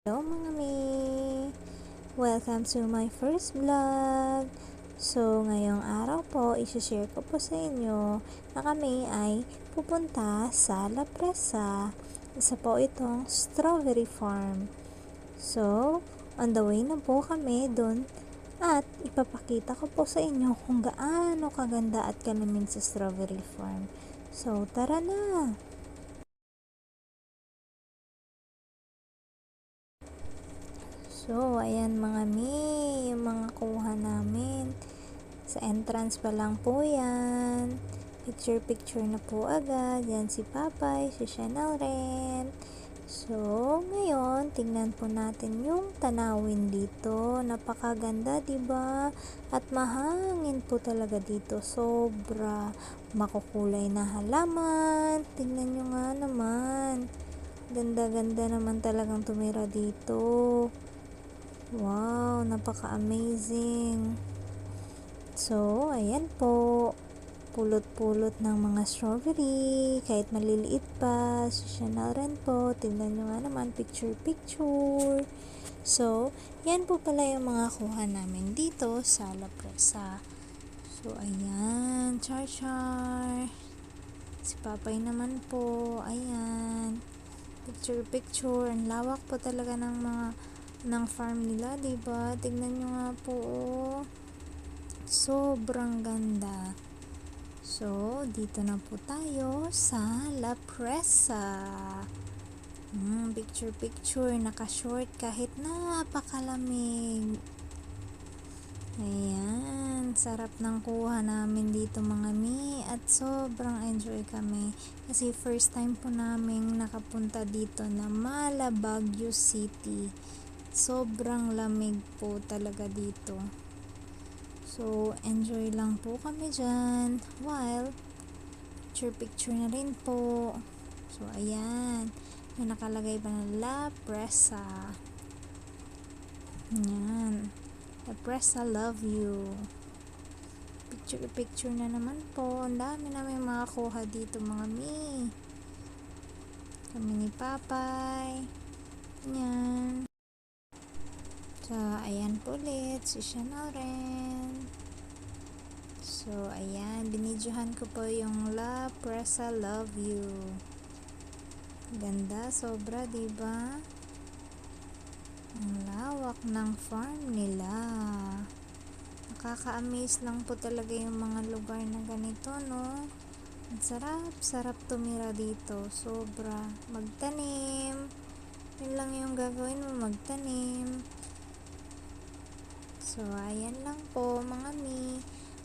Hello mga mi! Welcome to my first vlog! So, ngayong araw po, isi-share ko po sa inyo na kami ay pupunta sa La Presa. Isa po itong strawberry farm. So, on the way na po kami dun at ipapakita ko po sa inyo kung gaano kaganda at kalamig sa strawberry farm. So, tara na! So, ayan mga mi, yung mga kuha namin. Sa entrance pa lang po yan. Picture na po agad. Yan si Papay, si Chanel rin. So, ngayon, tingnan po natin yung tanawin dito. Napakaganda, diba? At mahangin po talaga dito. Sobra makukulay na halaman. Tingnan nyo nga naman. Ganda-ganda naman talagang tumira dito. Wow, napaka-amazing. So, ayan po. Pulot-pulot ng mga strawberry. Kahit maliliit pa. Si Chanel rin po. Tignan nyo nga naman. Picture. So, yan po pala yung mga kuha namin dito sa La Presa. So, ayan. Char. Si Papay naman po. Ayan. Picture. Ang lawak po talaga ng farm nila, diba? Tignan nyo nga po, oh. Sobrang ganda. So, dito na po tayo sa La Presa. Picture. Naka-short kahit napakalamig. Ayan. Sarap ng kuha namin dito mga mi. At sobrang enjoy kami. Kasi first time po namin nakapunta dito na Mala, Baguio City. Sobrang lamig po talaga dito. So, enjoy lang po kami dyan. While, picture na rin po. So, ayan. May nakalagay pa na La Presa. Ayan. La Presa, love you. Picture na naman po. Ang dami namin makakuha dito mga mi. Kami ni Papay. Ayan. So, ayan po ulit, si Chanel rin. So, ayan, binidyohan ko po yung La Presa, love you. Ganda, sobra, diba? Ang lawak ng farm nila. Nakaka-amaze lang po talaga yung mga lugar na ganito, no? Ang sarap tumira dito, sobra. Magtanim. Yun lang yung gagawin mo, magtanim. So, ayan lang po mga mi.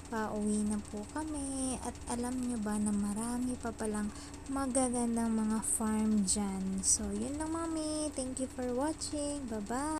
Pauwi na po kami. At alam nyo ba na marami pa palang magagandang mga farm dyan. So, yun lang mga mi. Thank you for watching. Bye-bye.